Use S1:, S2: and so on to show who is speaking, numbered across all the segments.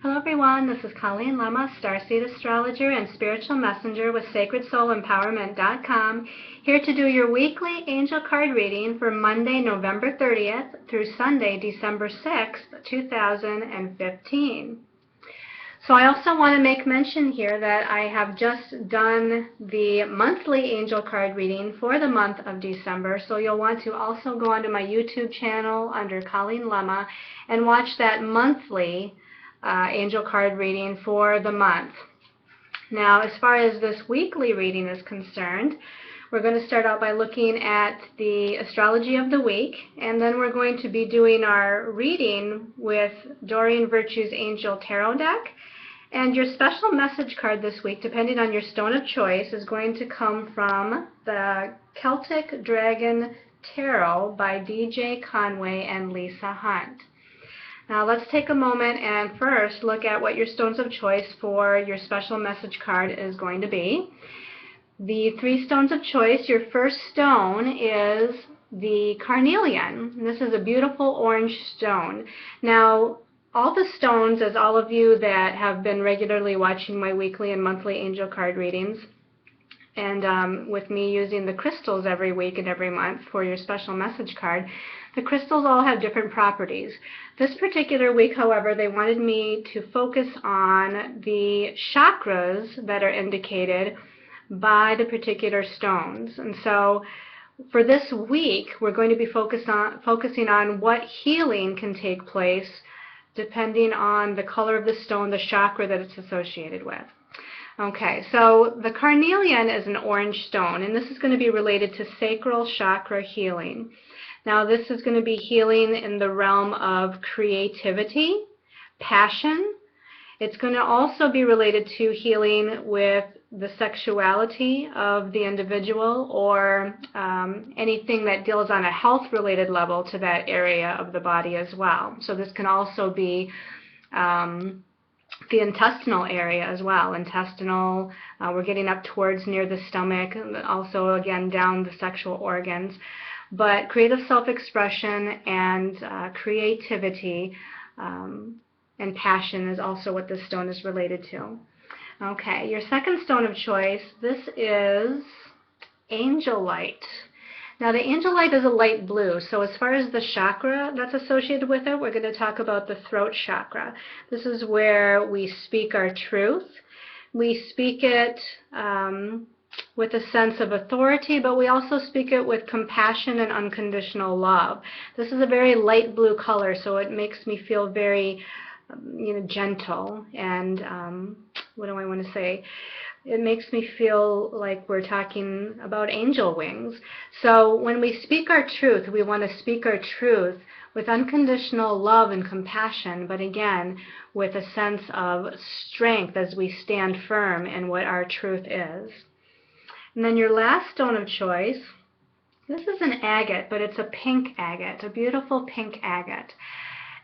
S1: Hello everyone, this is Colleen Lemma, Starseed Astrologer and Spiritual Messenger with SacredSoulEmpowerment.com, here to do your weekly angel card reading for Monday, November 30th through Sunday, December 6th, 2015. So I also want to make mention here that I have just done the monthly angel card reading for the month of December, so you'll want to also go onto my YouTube channel under Colleen Lemma and watch that monthly angel card reading for the month. Now, as far as this weekly reading is concerned, we're going to start out by looking at the astrology of the week, and then we're going to be doing our reading with Doreen Virtue's Angel Tarot deck. And your special message card this week, depending on your stone of choice, is going to come from the Celtic Dragon Tarot by DJ Conway and Lisa Hunt. Now let's take a moment and first look at what your stones of choice for your special message card is going to be. The three stones of choice, your first stone is the carnelian. This is a beautiful orange stone. Now, all the stones, as all of you that have been regularly watching my weekly and monthly angel card readings, and with me using the crystals every week and every month for your special message card, the crystals all have different properties. This particular week, however, they wanted me to focus on the chakras that are indicated by the particular stones. And so for this week, we're going to be focusing on what healing can take place depending on the color of the stone, the chakra that it's associated with. Okay, so the carnelian is an orange stone, and this is going to be related to sacral chakra healing. Now, this is going to be healing in the realm of creativity, passion. It's going to also be related to healing with the sexuality of the individual, or anything that deals on a health-related level to that area of the body as well. So this can also be the intestinal area as well. Intestinal, we're getting up towards near the stomach, and also again down the sexual organs. But creative self-expression and creativity and passion is also what this stone is related to. Okay, your second stone of choice, this is angel light. Now, the angel light is a light blue, so as far as the chakra that's associated with it, we're going to talk about the throat chakra. This is where we speak our truth. We speak it with a sense of authority, but we also speak it with compassion and unconditional love. This is a very light blue color, so it makes me feel very gentle, and what do I want to say? It makes me feel like we're talking about angel wings. So when we speak our truth, we want to speak our truth with unconditional love and compassion, but again, with a sense of strength as we stand firm in what our truth is. And then your last stone of choice, this is an agate, but it's a pink agate, a beautiful pink agate.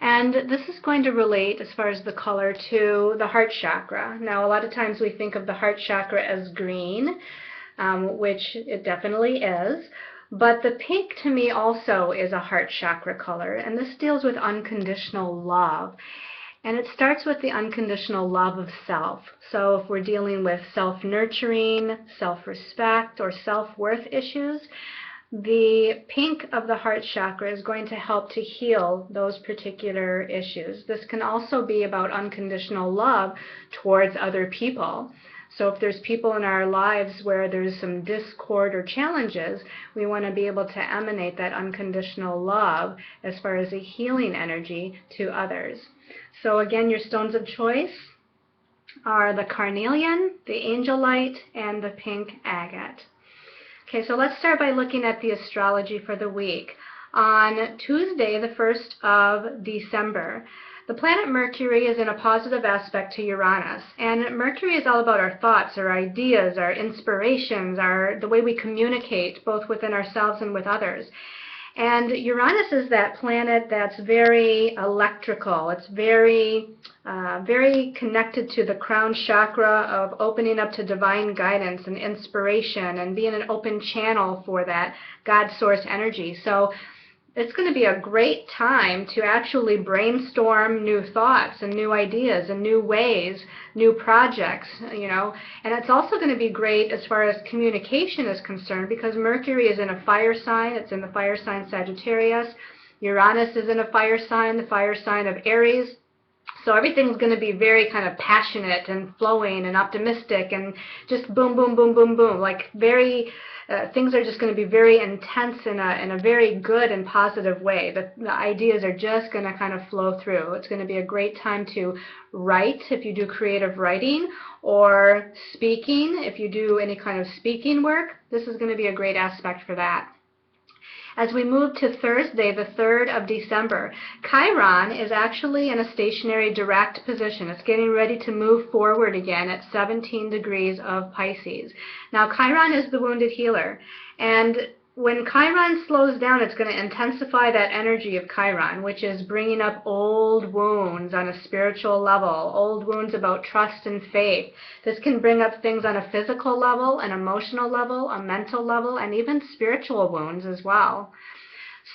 S1: And this is going to relate, as far as the color, to the heart chakra. Now, a lot of times we think of the heart chakra as green, which it definitely is. But the pink, to me, also is a heart chakra color. And this deals with unconditional love. And it starts with the unconditional love of self. So if we're dealing with self-nurturing, self-respect, or self-worth issues, the pink of the heart chakra is going to help to heal those particular issues. This can also be about unconditional love towards other people. So if there's people in our lives where there's some discord or challenges, we want to be able to emanate that unconditional love as far as a healing energy to others. So again, your stones of choice are the carnelian, the angel light, and the pink agate. Okay, so let's start by looking at the astrology for the week. On Tuesday, the 1st of December, the planet Mercury is in a positive aspect to Uranus. And Mercury is all about our thoughts, our ideas, our inspirations, the way we communicate, both within ourselves and with others. And Uranus is that planet that's very electrical. It's very connected to the crown chakra of opening up to divine guidance and inspiration and being an open channel for that God source energy. So it's going to be a great time to actually brainstorm new thoughts and new ideas and new ways, new projects, And it's also going to be great as far as communication is concerned, because Mercury is in a fire sign. It's in the fire sign Sagittarius. Uranus is in a fire sign, the fire sign of Aries. So everything's going to be very kind of passionate and flowing and optimistic and just boom, boom, boom, boom, boom. Like things are just going to be very intense in a very good and positive way. The ideas are just going to kind of flow through. It's going to be a great time to write if you do creative writing, or speaking if you do any kind of speaking work. This is going to be a great aspect for that. As we move to Thursday, the 3rd of December, Chiron is actually in a stationary direct position. It's getting ready to move forward again at 17 degrees of Pisces. Now, Chiron is the wounded healer, and when Chiron slows down, it's going to intensify that energy of Chiron, which is bringing up old wounds on a spiritual level, old wounds about trust and faith. This can bring up things on a physical level, an emotional level, a mental level, and even spiritual wounds as well.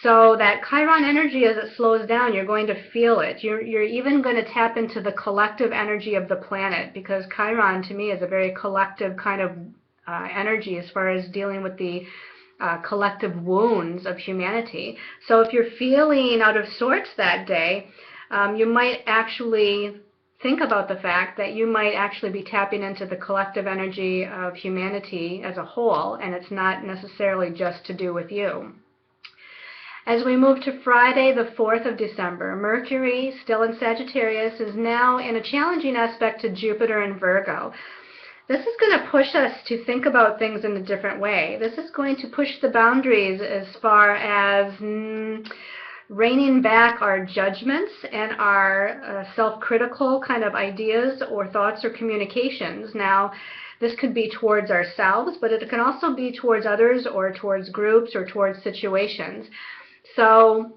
S1: So that Chiron energy, as it slows down, you're going to feel it. You're even going to tap into the collective energy of the planet, because Chiron, to me, is a very collective kind of energy as far as dealing with the collective wounds of humanity. So if you're feeling out of sorts that day, you might actually think about the fact that you might actually be tapping into the collective energy of humanity as a whole, and it's not necessarily just to do with you. As we move to Friday, the 4th of December, Mercury, still in Sagittarius, is now in a challenging aspect to Jupiter in Virgo. This is going to push us to think about things in a different way. This is going to push the boundaries as far as reining back our judgments and our self-critical kind of ideas or thoughts or communications. Now, this could be towards ourselves, but it can also be towards others or towards groups or towards situations. So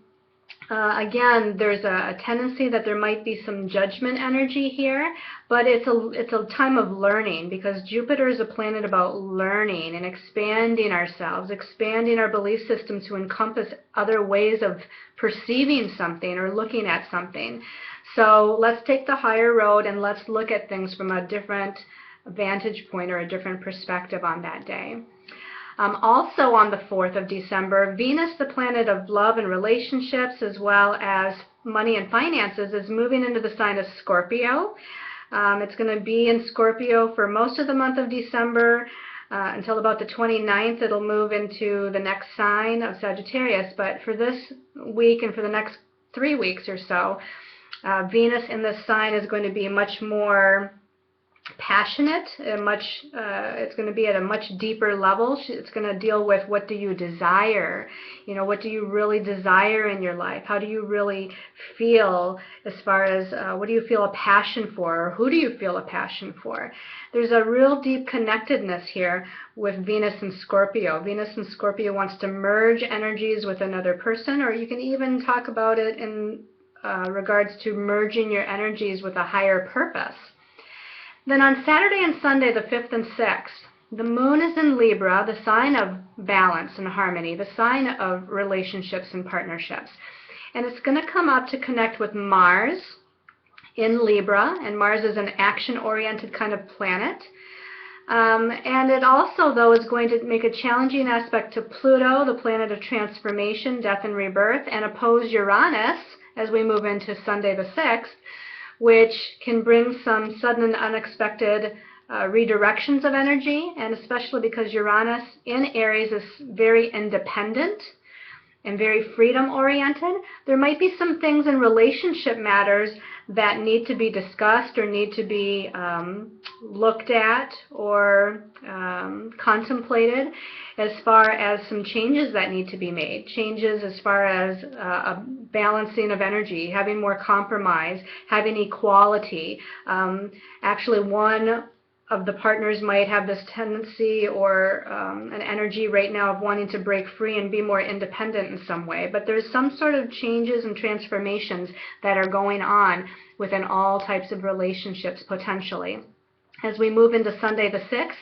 S1: again, there's a tendency that there might be some judgment energy here, but it's a time of learning, because Jupiter is a planet about learning and expanding ourselves, expanding our belief system to encompass other ways of perceiving something or looking at something. So let's take the higher road and let's look at things from a different vantage point or a different perspective on that day. Also on the 4th of December, Venus, the planet of love and relationships as well as money and finances, is moving into the sign of Scorpio. It's going to be in Scorpio for most of the month of December until about the 29th. It'll move into the next sign of Sagittarius, but for this week and for the next 3 weeks or so, Venus in this sign is going to be much more passionate, it's going to be at a much deeper level. It's going to deal with, what do you desire? What do you really desire in your life? How do you really feel as far as what do you feel a passion for, or who do you feel a passion for? There's a real deep connectedness here with Venus and Scorpio. Venus and Scorpio wants to merge energies with another person, or you can even talk about it in regards to merging your energies with a higher purpose. Then on Saturday and Sunday, the 5th and 6th, the moon is in Libra, the sign of balance and harmony, the sign of relationships and partnerships. And it's going to come up to connect with Mars in Libra, and Mars is an action-oriented kind of planet. And it also, though, is going to make a challenging aspect to Pluto, the planet of transformation, death, and rebirth, and oppose Uranus as we move into Sunday the 6th, which can bring some sudden and unexpected redirections of energy, and especially because Uranus in Aries is very independent and very freedom-oriented. There might be some things in relationship matters that need to be discussed or need to be looked at or contemplated, as far as some changes that need to be made. Changes as far as a balancing of energy, having more compromise, having equality. Actually, one of the partners might have this tendency or an energy right now of wanting to break free and be more independent in some way. But there's some sort of changes and transformations that are going on within all types of relationships potentially. As we move into Sunday the 6th,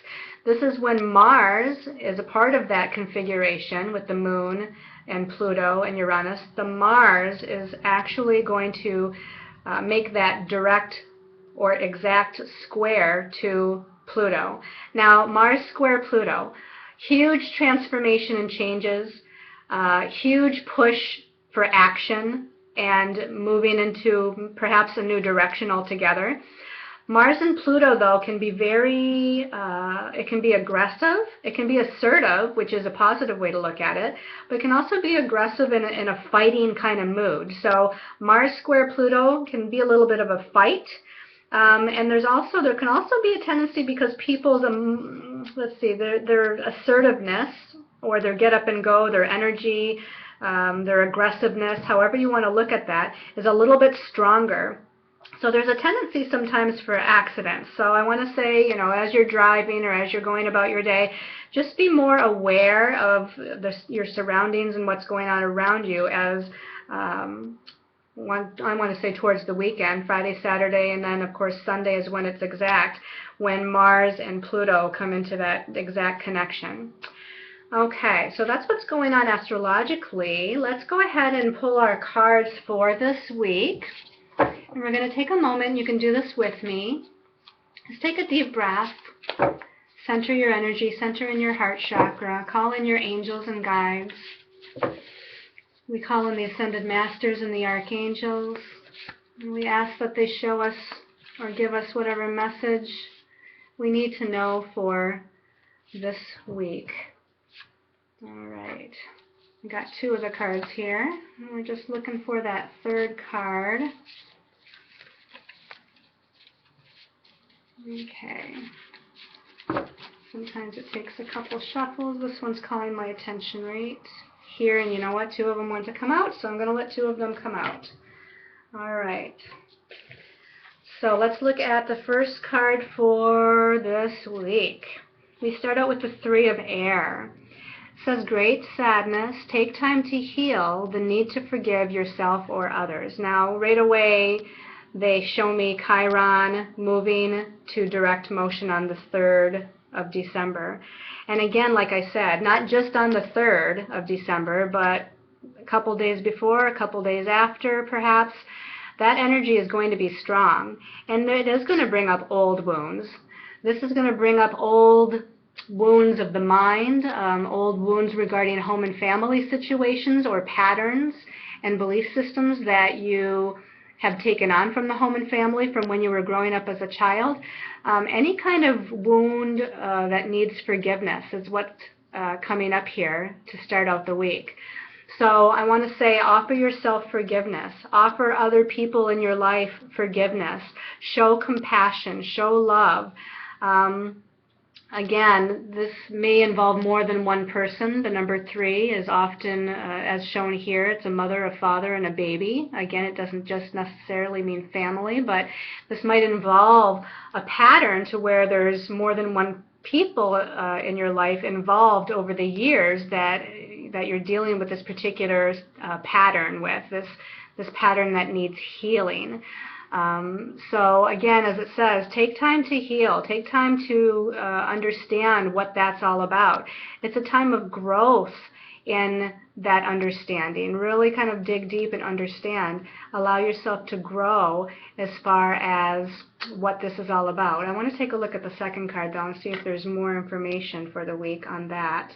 S1: this is when Mars is a part of that configuration with the moon and Pluto and Uranus, the Mars is actually going to make that direct or exact square to Pluto. Now, Mars square Pluto, huge transformation and changes, huge push for action and moving into perhaps a new direction altogether. Mars and Pluto, though, can be very, it can be aggressive, it can be assertive, which is a positive way to look at it, but it can also be aggressive in a fighting kind of mood. So Mars square Pluto can be a little bit of a fight. And there can also be a tendency, because people's, let's see, their assertiveness, or their get up and go, their energy, their aggressiveness, however you want to look at that, is a little bit stronger. So there's a tendency sometimes for accidents. So I want to say, you know, as you're driving or as you're going about your day, just be more aware of your surroundings and what's going on around you as I want to say towards the weekend, Friday, Saturday, and then of course Sunday is when it's exact, when Mars and Pluto come into that exact connection. Okay, so that's what's going on astrologically. Let's go ahead and pull our cards for this week. And we're going to take a moment. You can do this with me. Just take a deep breath. Center your energy. Center in your heart chakra. Call in your angels and guides. We call in the ascended masters and the archangels. And we ask that they show us or give us whatever message we need to know for this week. All right. We got 2 of the cards here. And we're just looking for that 3rd card. Okay. Sometimes it takes a couple shuffles. This one's calling my attention right here, and you know what? 2 of them want to come out, so I'm going to let 2 of them come out. All right. So let's look at the first card for this week. We start out with the 3 of air. It says, great sadness, take time to heal the need to forgive yourself or others. Now, right away, they show me Chiron moving to direct motion on the 3rd of December. And again, like I said, not just on the 3rd of December, but a couple days before, a couple days after, perhaps, that energy is going to be strong. And it is going to bring up old wounds. This is going to bring up old wounds of the mind, old wounds regarding home and family situations or patterns and belief systems that you have taken on from the home and family from when you were growing up as a child. Any kind of wound that needs forgiveness is what's coming up here to start out the week. So I want to say, offer yourself forgiveness. Offer other people in your life forgiveness. Show compassion. Show love. Again, this may involve more than one person. The number 3 is often, as shown here, it's a mother, a father, and a baby. Again, it doesn't just necessarily mean family, but this might involve a pattern to where there's more than one people in your life involved over the years that you're dealing with this particular pattern with, this pattern that needs healing. So again, as it says, take time to heal. Take time to understand what that's all about. It's a time of growth in that understanding. Really kind of dig deep and understand. Allow yourself to grow as far as what this is all about. I want to take a look at the 2nd card, though, and see if there's more information for the week on that.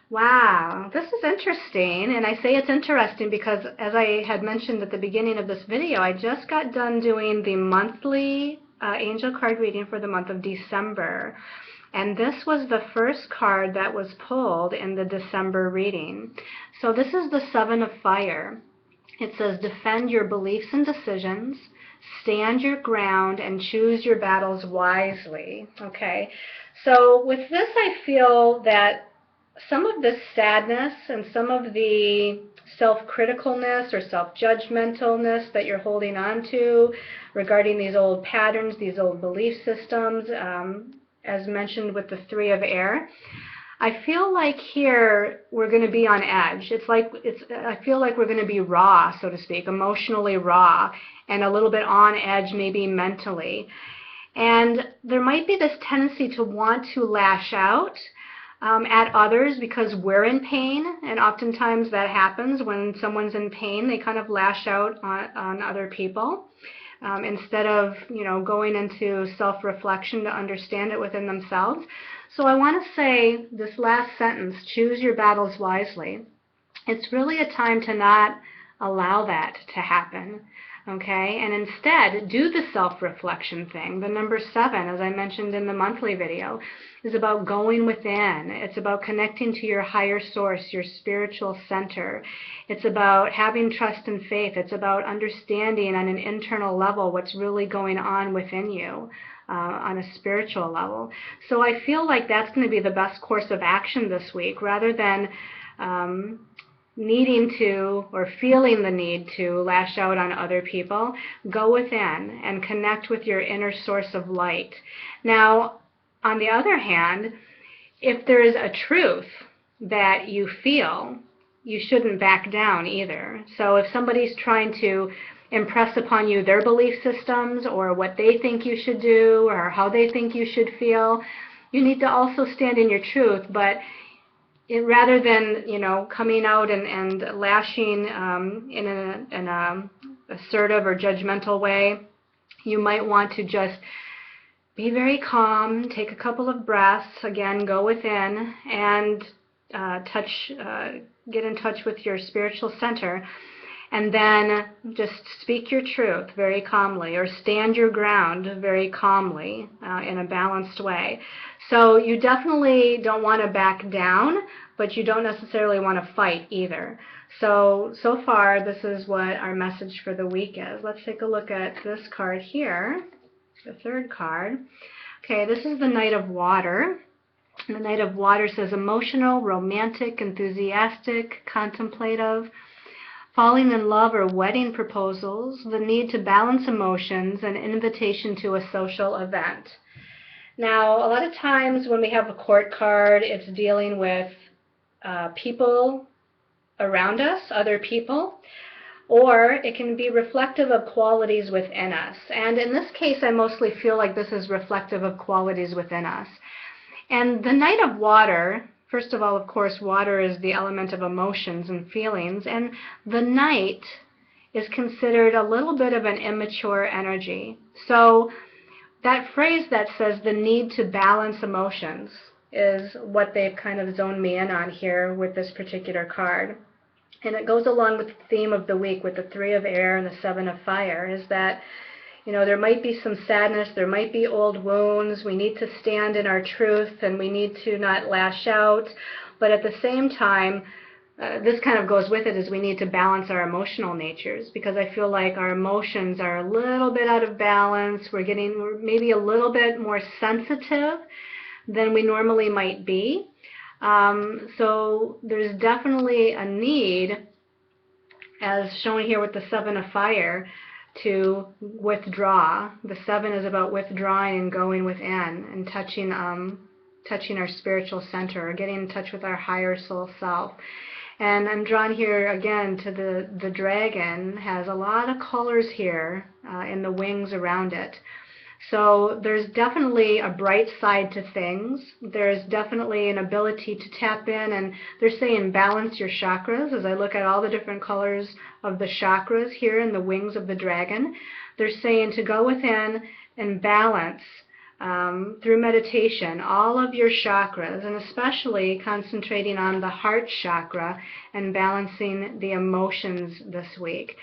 S1: Wow, this is interesting, and I say it's interesting because, as I had mentioned at the beginning of this video, I just got done doing the monthly angel card reading for the month of December, and this was the first card that was pulled in the December reading. So this is the 7 of fire. It says, defend your beliefs and decisions, stand your ground, and choose your battles wisely. Okay, so with this I feel that some of this sadness and some of the self-criticalness or self-judgmentalness that you're holding on to regarding these old patterns, these old belief systems, as mentioned with the 3 of air, I feel like here we're going to be on edge. I feel like we're going to be raw, so to speak, emotionally raw, and a little bit on edge maybe mentally. And there might be this tendency to want to lash out. at others because we're in pain, and oftentimes that happens when someone's in pain. They kind of lash out on other people instead of, going into self-reflection to understand it within themselves. So I want to say this last sentence, choose your battles wisely. It's really a time to not allow that to happen. Okay, and instead do the self-reflection thing. The number 7, as I mentioned in the monthly video, is about going within. It's about connecting to your higher source, your spiritual center. It's about having trust and faith. It's about understanding on an internal level what's really going on within you on a spiritual level. So I feel like that's going to be the best course of action this week, rather than needing to or feeling the need to lash out on other people. Go within and connect with your inner source of light. Now, on the other hand, if there is a truth that you feel, you shouldn't back down either. So if somebody's trying to impress upon you their belief systems or what they think you should do or how they think you should feel, you need to also stand in your truth. But rather than coming out and lashing in an assertive or judgmental way, you might want to just be very calm, take a couple of breaths, again, go within and get in touch with your spiritual center, and then just speak your truth very calmly, or stand your ground very calmly in a balanced way. So you definitely don't want to back down, but you don't necessarily want to fight either. So far, this is what our message for the week is. Let's take a look at this card here, the 3rd card. Okay, this is the Knight of Water. The Knight of Water says emotional, romantic, enthusiastic, contemplative, falling in love or wedding proposals, the need to balance emotions, and invitation to a social event. Now, a lot of times when we have a court card, it's dealing with people around us, other people, or it can be reflective of qualities within us. And in this case, I mostly feel like this is reflective of qualities within us. And the Knight of Water, first of all, of course, water is the element of emotions and feelings, and the Knight is considered a little bit of an immature energy. So that phrase that says the need to balance emotions is what they've kind of zoned me in on here with this particular card. And it goes along with the theme of the week with the 3 of air and the 7 of fire, is that there might be some sadness, there might be old wounds, we need to stand in our truth and we need to not lash out, but at the same time, this kind of goes with it, is we need to balance our emotional natures, because I feel like our emotions are a little bit out of balance. We're maybe a little bit more sensitive than we normally might be. So there's definitely a need, as shown here with the 7 of fire, to withdraw. The 7 is about withdrawing and going within and touching our spiritual center, or getting in touch with our higher soul self. And I'm drawn here again to the dragon. Has a lot of colors here in the wings around it. So there's definitely a bright side to things. There's definitely an ability to tap in, and they're saying balance your chakras. As I look at all the different colors of the chakras here in the wings of the dragon, they're saying to go within and balance through meditation all of your chakras, and especially concentrating on the heart chakra and balancing the emotions this week.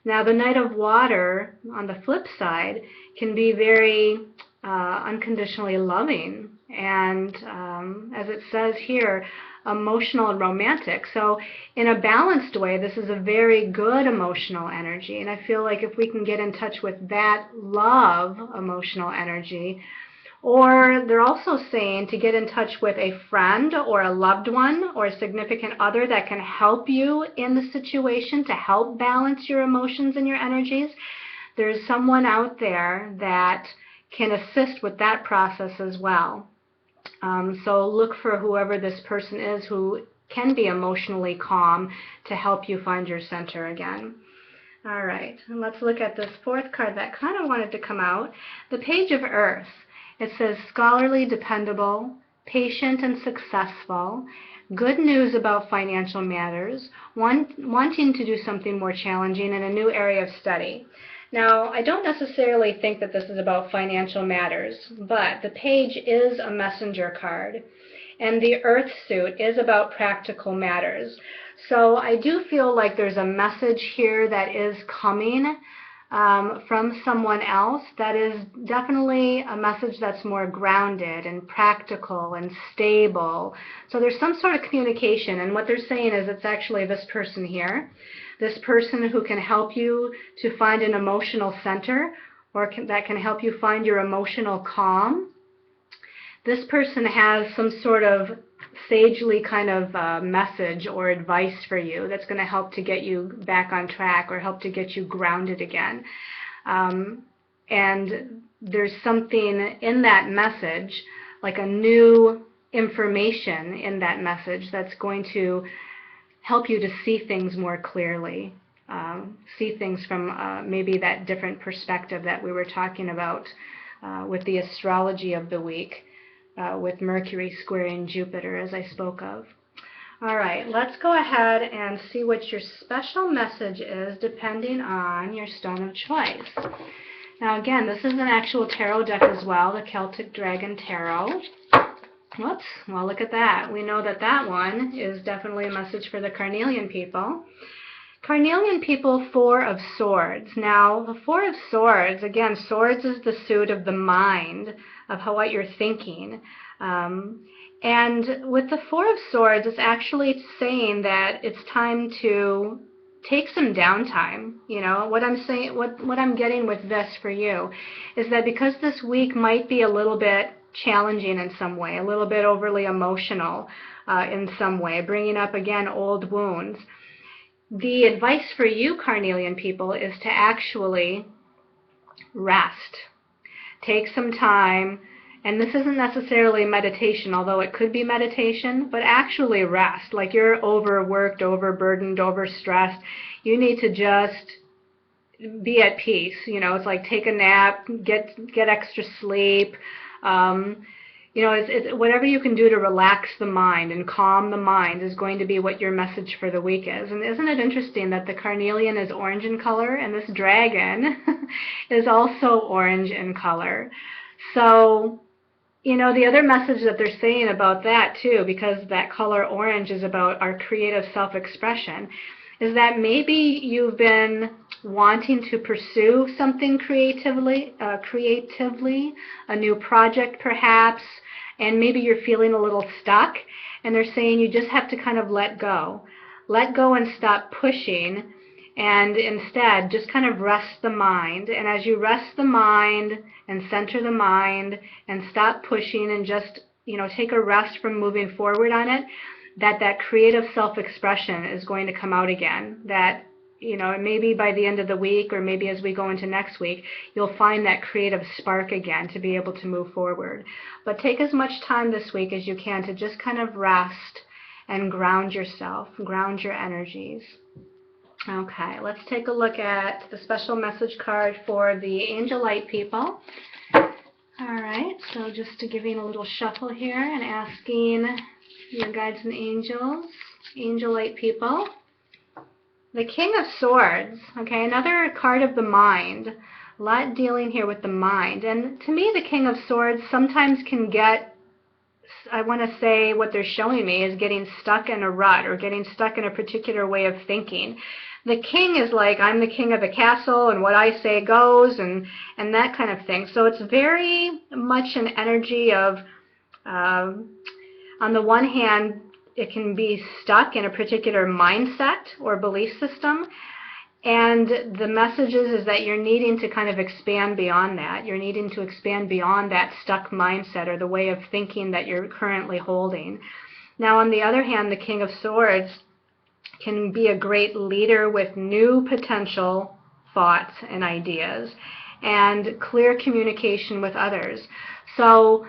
S1: Now, the Knight of Water, on the flip side, can be very unconditionally loving, and as it says here, emotional and romantic. So in a balanced way, this is a very good emotional energy, and I feel like if we can get in touch with that love emotional energy, or they're also saying to get in touch with a friend or a loved one or a significant other that can help you in the situation to help balance your emotions and your energies. There's someone out there that can assist with that process as well. So look for whoever this person is who can be emotionally calm to help you find your center again. All right, and let's look at this 4th card that kind of wanted to come out, the Page of Earth. It says scholarly, dependable, patient and successful, good news about financial matters, wanting to do something more challenging in a new area of study. Now, I don't necessarily think that this is about financial matters, but the page is a messenger card, and the earth suit is about practical matters. So I do feel like there's a message here that is coming from someone else that is definitely a message that's more grounded and practical and stable. So there's some sort of communication, and what they're saying is it's actually this person here, this person who can help you to find an emotional center, or that can help you find your emotional calm. This person has some sort of sagely kind of message or advice for you that's going to help to get you back on track or help to get you grounded again. And there's something in that message, like a new information in that message that's going to help you to see things more clearly, see things from maybe that different perspective that we were talking about with the astrology of the week. With Mercury squaring Jupiter, as I spoke of. All right, let's go ahead and see what your special message is depending on your stone of choice. Now again, this is an actual tarot deck as well, the Celtic Dragon Tarot. Whoops, well look at that. We know that that one is definitely a message for the Carnelian people. Carnelian people, Four of Swords. Now, the Four of Swords, again, swords is the suit of the mind, of what you're thinking. And with the Four of Swords, it's actually saying that it's time to take some downtime. You know, what I'm saying, what I'm getting with this for you is that because this week might be a little bit challenging in some way, a little bit overly emotional in some way, bringing up, again, old wounds. The advice for you, Carnelian people, is to actually rest. Take some time, and this isn't necessarily meditation, although it could be meditation, but actually rest. Like you're overworked, overburdened, overstressed. You need to just be at peace. You know, it's like take a nap, get extra sleep. You know, it's whatever you can do to relax the mind and calm the mind is going to be what your message for the week is. And isn't it interesting that the carnelian is orange in color and this dragon is also orange in color? So, you know, the other message that they're saying about that too, because that color orange is about our creative self-expression, is that maybe you've been wanting to pursue something creatively, a new project perhaps, and maybe you're feeling a little stuck, and they're saying you just have to kind of let go and stop pushing, and instead just kind of rest the mind. And as you rest the mind and center the mind and stop pushing and just, you know, take a rest from moving forward on it, that creative self-expression is going to come out again. That, you know, maybe by the end of the week or maybe as we go into next week, you'll find that creative spark again to be able to move forward. But take as much time this week as you can to just kind of rest and ground yourself, ground your energies. Okay, let's take a look at the special message card for the angel light people. All right, so just giving a little shuffle here and asking your guides and angels, angel light people. The King of Swords, okay, another card of the mind. A lot dealing here with the mind. And to me, the King of Swords sometimes can get, I want to say what they're showing me is getting stuck in a rut or getting stuck in a particular way of thinking. The king is like, I'm the king of the castle and what I say goes and that kind of thing. So it's very much an energy of, on the one hand, it can be stuck in a particular mindset or belief system. And the message is that you're needing to kind of expand beyond that. You're needing to expand beyond that stuck mindset or the way of thinking that you're currently holding. Now, on the other hand, the King of Swords can be a great leader with new potential thoughts and ideas and clear communication with others. So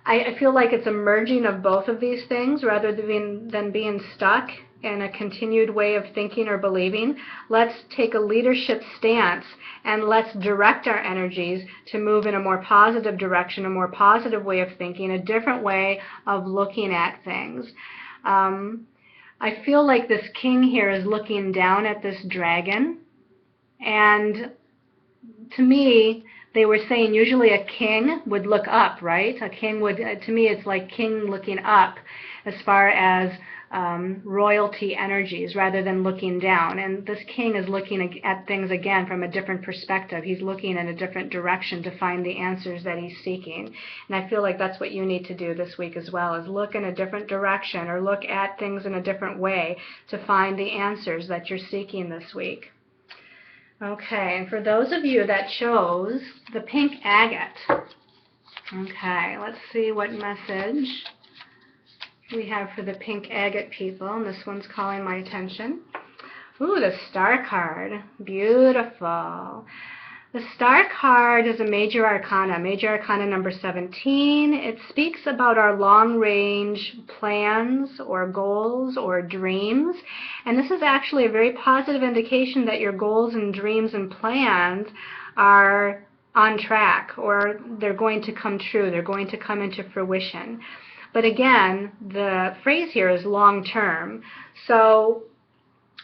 S1: I feel like it's a merging of both of these things rather than being stuck in a continued way of thinking or believing. Let's take a leadership stance and let's direct our energies to move in a more positive direction, a more positive way of thinking, a different way of looking at things. I feel like this king here is looking down at this dragon, and to me, they were saying usually a king would look up, right? A king would, to me, it's like king looking up as far as royalty energies rather than looking down. And this king is looking at things again from a different perspective. He's looking in a different direction to find the answers that he's seeking. And I feel like that's what you need to do this week as well, is look in a different direction or look at things in a different way to find the answers that you're seeking this week. Okay, and for those of you that chose the pink agate, okay, let's see what message we have for the pink agate people, and this one's calling my attention. Ooh, the Star card. Beautiful. The Star card is a major arcana number 17. It speaks about our long-range plans or goals or dreams. And this is actually a very positive indication that your goals and dreams and plans are on track, or they're going to come true. They're going to come into fruition. But again, the phrase here is long-term. So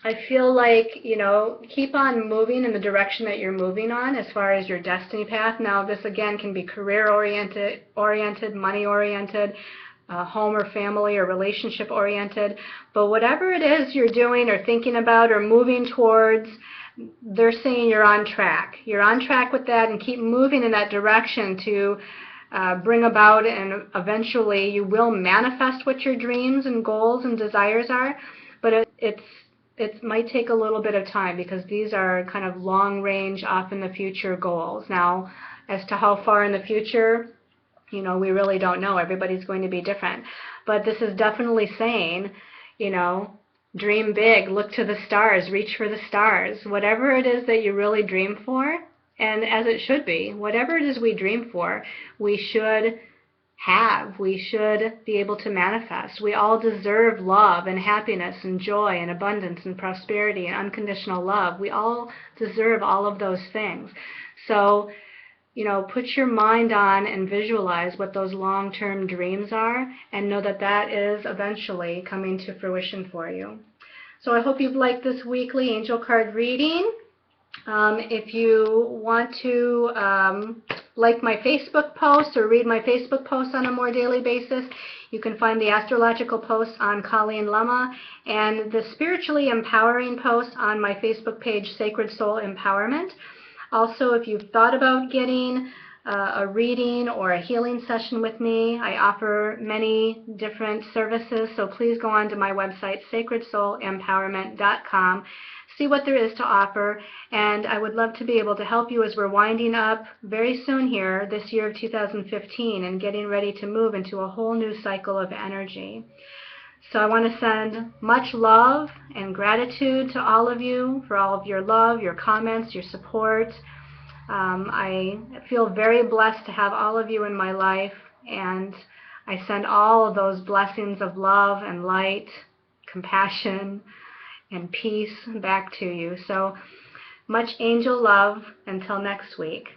S1: I feel like, you know, keep on moving in the direction that you're moving on as far as your destiny path. Now, this again can be career-oriented, money-oriented, home or family or relationship-oriented. But whatever it is you're doing or thinking about or moving towards, they're saying you're on track. You're on track with that, and keep moving in that direction to bring about, and eventually you will manifest what your dreams and goals and desires are. But it might take a little bit of time, because these are kind of long-range, off in the future goals. Now, as to how far in the future, you know, we really don't know. Everybody's going to be different. But this is definitely saying, you know, dream big, look to the stars, reach for the stars. Whatever it is that you really dream for, and as it should be, whatever it is we dream for, we should have. We should be able to manifest. We all deserve love and happiness and joy and abundance and prosperity and unconditional love. We all deserve all of those things. So, you know, put your mind on and visualize what those long-term dreams are, and know that that is eventually coming to fruition for you. So I hope you've liked this weekly angel card reading. If you want to like my Facebook posts or read my Facebook posts on a more daily basis, you can find the astrological posts on Colleen Lama and the spiritually empowering posts on my Facebook page, Sacred Soul Empowerment. Also, if you've thought about getting a reading or a healing session with me, I offer many different services, so please go on to my website, sacredsoulempowerment.com. See what there is to offer, and I would love to be able to help you as we're winding up very soon here, this year of 2015, and getting ready to move into a whole new cycle of energy. So I want to send much love and gratitude to all of you for all of your love, your comments, your support. I feel very blessed to have all of you in my life, and I send all of those blessings of love and light, compassion, and peace back to you. So much angel love until next week.